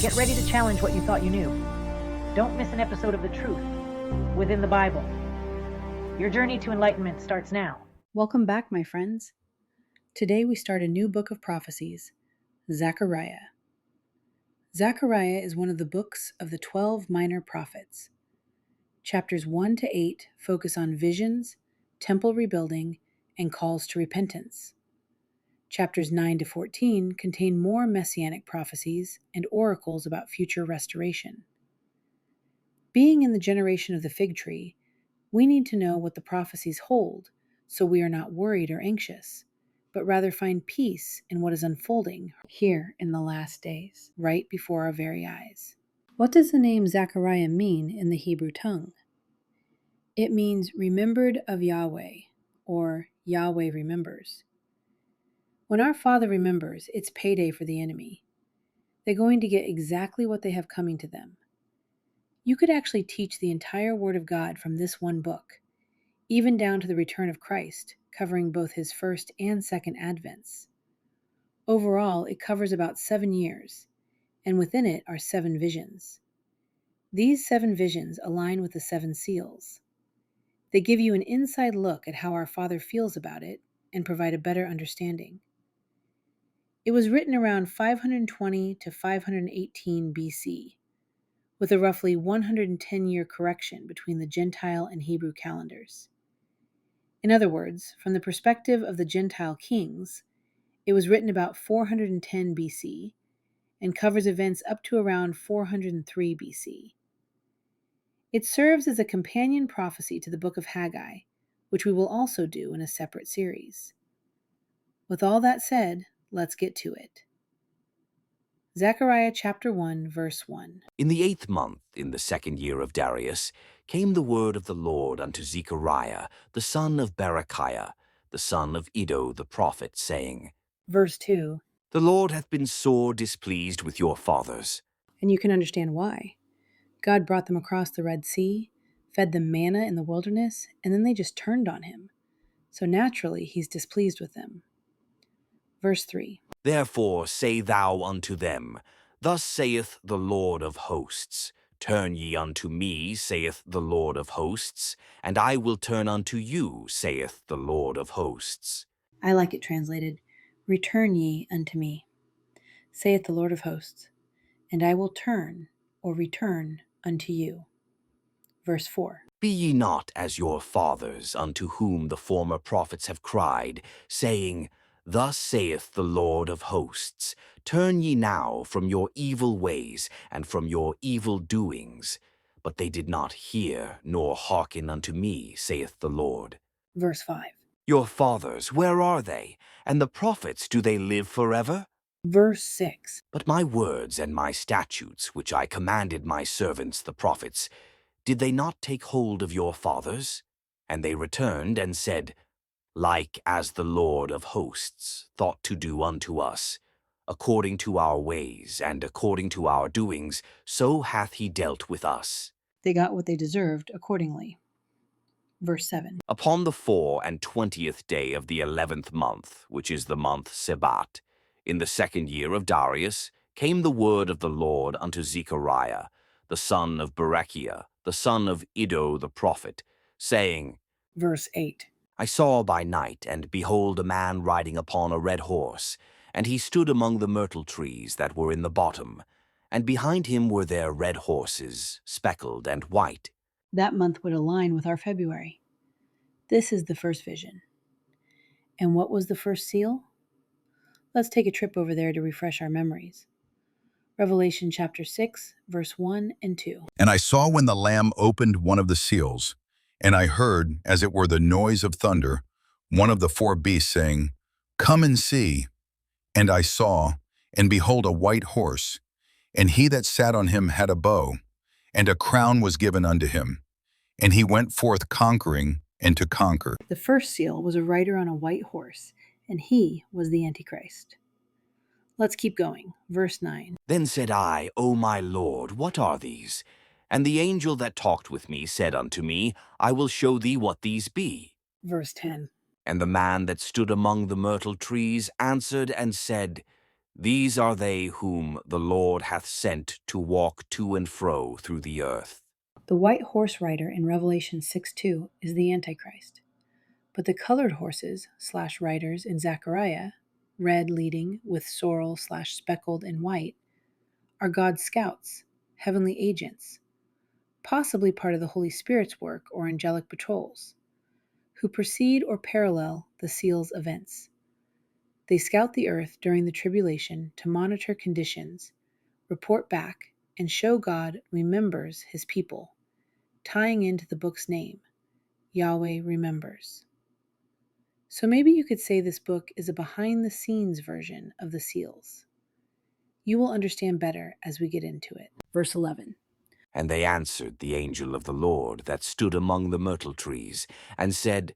Get ready to challenge what you thought you knew. Don't miss an episode of the truth within the Bible. Your journey to enlightenment starts now. Welcome back, my friends. Today we start a new book of prophecies, Zechariah. Zechariah is one of the books of the 12 minor prophets. Chapters 1 to 8 focus on visions, temple rebuilding, and calls to repentance. Chapters 9 to 14 contain more messianic prophecies and oracles about future restoration. Being in the generation of the fig tree, we need to know what the prophecies hold so we are not worried or anxious, but rather find peace in what is unfolding here in the last days, right before our very eyes. What does the name Zechariah mean in the Hebrew tongue? It means remembered of Yahweh, or Yahweh remembers. When our Father remembers, it's payday for the enemy. They're going to get exactly what they have coming to them. You could actually teach the entire Word of God from this one book, even down to the return of Christ, covering both his first and second advents. Overall, it covers about 7 years, and within it are 7 visions. These 7 visions align with the 7 seals. They give you an inside look at how our Father feels about it and provide a better understanding. It was written around 520 to 518 BC, with a roughly 110-year correction between the Gentile and Hebrew calendars. In other words, from the perspective of the Gentile kings, it was written about 410 BC and covers events up to around 403 BC. It serves as a companion prophecy to the book of Haggai, which we will also do in a separate series. With all that said, let's get to it. Zechariah chapter 1, verse 1. In the 8th month, in the 2nd year of Darius, came the word of the Lord unto Zechariah, the son of Berechiah, the son of Iddo the prophet, saying, Verse 2. The Lord hath been sore displeased with your fathers. And you can understand why. God brought them across the Red Sea, fed them manna in the wilderness, and then they just turned on him. So naturally, he's displeased with them. Verse 3. Therefore say thou unto them, Thus saith the Lord of hosts, Turn ye unto me, saith the Lord of hosts, and I will turn unto you, saith the Lord of hosts. I like it translated, Return ye unto me, saith the Lord of hosts, and I will turn, or return, unto you. Verse 4. Be ye not as your fathers, unto whom the former prophets have cried, saying, Thus saith the Lord of hosts, Turn ye now from your evil ways and from your evil doings. But they did not hear, nor hearken unto me, saith the Lord. Verse 5. Your fathers, where are they? And the prophets, do they live forever? Verse 6. But my words and my statutes, which I commanded my servants the prophets, did they not take hold of your fathers? And they returned and said, Like as the Lord of hosts thought to do unto us, according to our ways and according to our doings, so hath he dealt with us. They got what they deserved accordingly. Verse 7. Upon the 24th day of the 11th month, which is the month Sebat, in the 2nd year of Darius, came the word of the Lord unto Zechariah, the son of Berechiah, the son of Iddo the prophet, saying, Verse 8. I saw by night, and behold a man riding upon a red horse, and he stood among the myrtle trees that were in the bottom, and behind him were there red horses, speckled and white. That month would align with our February. This is the first vision. And what was the first seal? Let's take a trip over there to refresh our memories. Revelation chapter 6, verse 1 and 2. And I saw when the Lamb opened one of the seals, and I heard, as it were the noise of thunder, one of the 4 beasts saying, Come and see. And I saw, and behold a white horse, and he that sat on him had a bow, and a crown was given unto him. And he went forth conquering and to conquer. The first seal was a rider on a white horse, and he was the Antichrist. Let's keep going. Verse 9. Then said I, O my Lord, what are these? And the angel that talked with me said unto me, I will show thee what these be. Verse 10. And the man that stood among the myrtle trees answered and said, These are they whom the Lord hath sent to walk to and fro through the earth. The white horse rider in Revelation 6:2 is the Antichrist. But the colored horses/riders in Zechariah, red leading with sorrel/speckled in white, are God's scouts, heavenly agents, possibly part of the Holy Spirit's work or angelic patrols, who precede or parallel the seal's events. They scout the earth during the tribulation to monitor conditions, report back, and show God remembers his people, tying into the book's name, Yahweh Remembers. So maybe you could say this book is a behind-the-scenes version of the seals. You will understand better as we get into it. Verse 11. And they answered the angel of the Lord that stood among the myrtle trees, and said,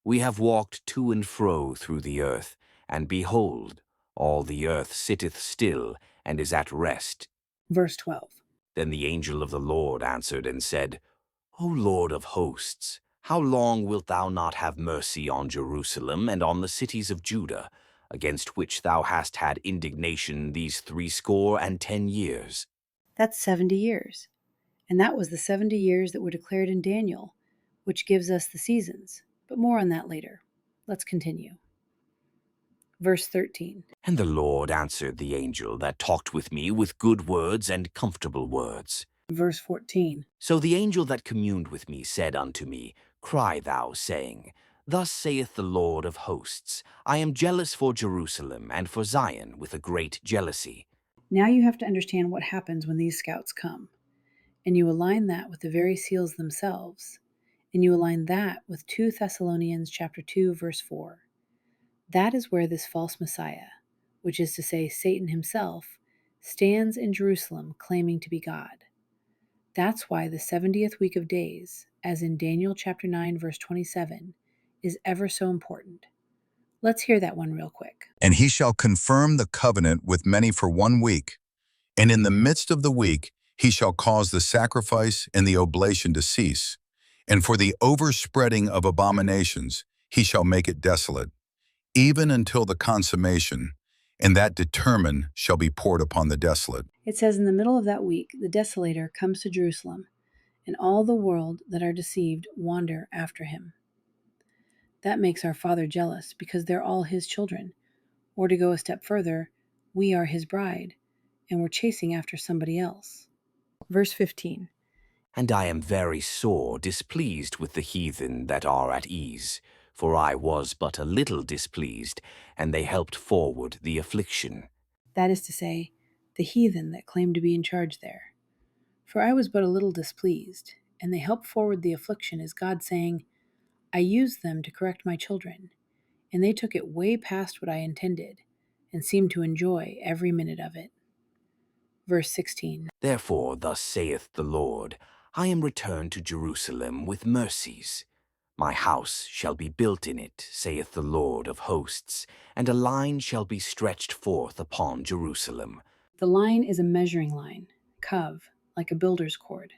We have walked to and fro through the earth, and behold, all the earth sitteth still, and is at rest. Verse 12. Then the angel of the Lord answered and said, O Lord of hosts, how long wilt thou not have mercy on Jerusalem and on the cities of Judah, against which thou hast had indignation these 70 years? That's 70 years. And that was the 70 years that were declared in Daniel, which gives us the seasons. But more on that later. Let's continue. Verse 13. And the Lord answered the angel that talked with me with good words and comfortable words. Verse 14. So the angel that communed with me said unto me, Cry thou, saying, Thus saith the Lord of hosts, I am jealous for Jerusalem and for Zion with a great jealousy. Now you have to understand what happens when these scouts come. And you align that with the very seals themselves. And you align that with 2 Thessalonians chapter 2, verse 4. That is where this false Messiah, which is to say Satan himself, stands in Jerusalem claiming to be God. That's why the 70th week of days, as in Daniel chapter 9, verse 27, is ever so important. Let's hear that one real quick. And he shall confirm the covenant with many for 1 week. And in the midst of the week, he shall cause the sacrifice and the oblation to cease. And for the overspreading of abominations, he shall make it desolate, even until the consummation, and that determined shall be poured upon the desolate. It says in the middle of that week, the desolator comes to Jerusalem, and all the world that are deceived wander after him. That makes our Father jealous because they're all his children. Or to go a step further, we are his bride, and we're chasing after somebody else. Verse 15. And I am very sore displeased with the heathen that are at ease, for I was but a little displeased, and they helped forward the affliction. That is to say, the heathen that claimed to be in charge there. For I was but a little displeased, and they helped forward the affliction as God saying, I used them to correct my children, and they took it way past what I intended, and seemed to enjoy every minute of it. Verse 16. Therefore thus saith the Lord, I am returned to Jerusalem with mercies. My house shall be built in it, saith the Lord of hosts, and a line shall be stretched forth upon Jerusalem. The line is a measuring line, kav, like a builder's cord.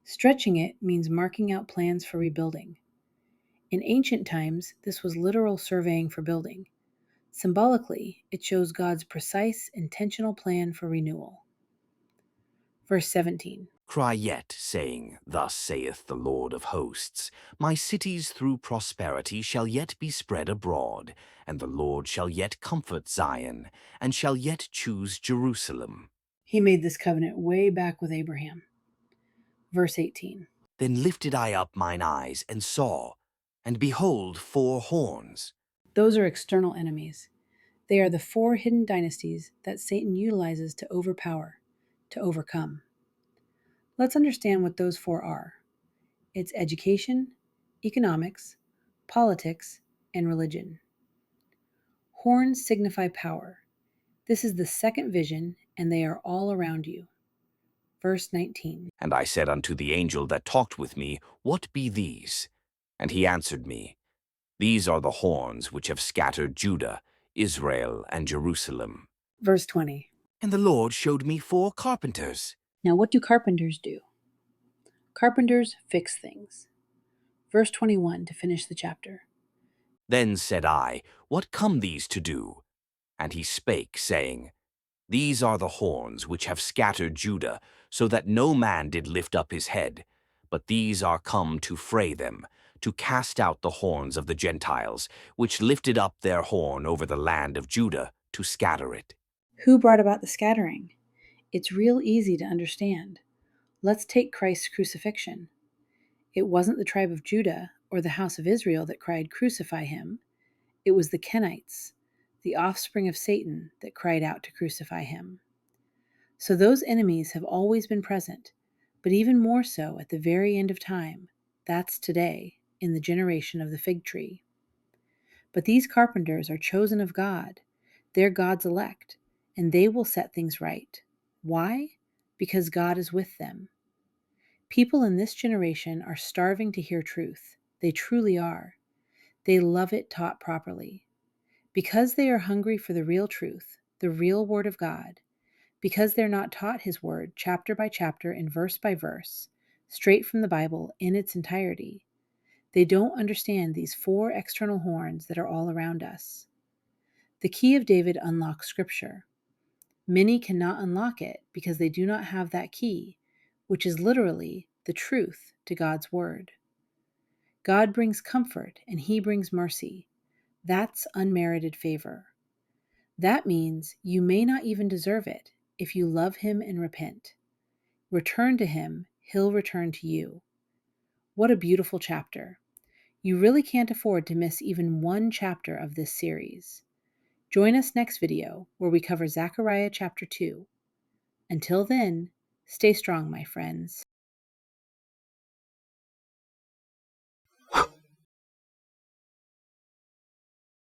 Stretching it means marking out plans for rebuilding. In ancient times, this was literal surveying for building. Symbolically, it shows God's precise, intentional plan for renewal. Verse 17. Cry yet, saying, Thus saith the Lord of hosts, My cities through prosperity shall yet be spread abroad, and the Lord shall yet comfort Zion, and shall yet choose Jerusalem. He made this covenant way back with Abraham. Verse 18. Then lifted I up mine eyes, and saw, and behold 4 horns. Those are external enemies. They are the 4 hidden dynasties that Satan utilizes to overpower, to overcome. Let's understand what those 4 are. It's education, economics, politics, and religion. Horns signify power. This is the second vision, and they are all around you. Verse 19. And I said unto the angel that talked with me, What be these? And he answered me, These are the horns which have scattered Judah, Israel, and Jerusalem. Verse 20. And the Lord showed me 4 carpenters. Now, what do carpenters do? Carpenters fix things. Verse 21 to finish the chapter. Then said I, What come these to do? And he spake, saying, These are the horns which have scattered Judah, so that no man did lift up his head. But these are come to fray them, to cast out the horns of the Gentiles, which lifted up their horn over the land of Judah, to scatter it. Who brought about the scattering? It's real easy to understand. Let's take Christ's crucifixion. It wasn't the tribe of Judah or the house of Israel that cried, Crucify him. It was the Kenites, the offspring of Satan, that cried out to crucify him. So those enemies have always been present, but even more so at the very end of time. That's today, in the generation of the fig tree. But these carpenters are chosen of God. They're God's elect, and they will set things right. Why? Because God is with them. People in this generation are starving to hear truth. They truly are. They love it taught properly. Because they are hungry for the real truth, the real Word of God, because they're not taught His Word chapter by chapter and verse by verse, straight from the Bible in its entirety, they don't understand these 4 external horns that are all around us. The key of David unlocks Scripture. Many cannot unlock it because they do not have that key, which is literally the truth to God's Word. God brings comfort and He brings mercy. That's unmerited favor. That means you may not even deserve it if you love Him and repent. Return to Him, He'll return to you. What a beautiful chapter. You really can't afford to miss even one chapter of this series. Join us next video where we cover Zechariah chapter 2. Until then, stay strong, my friends.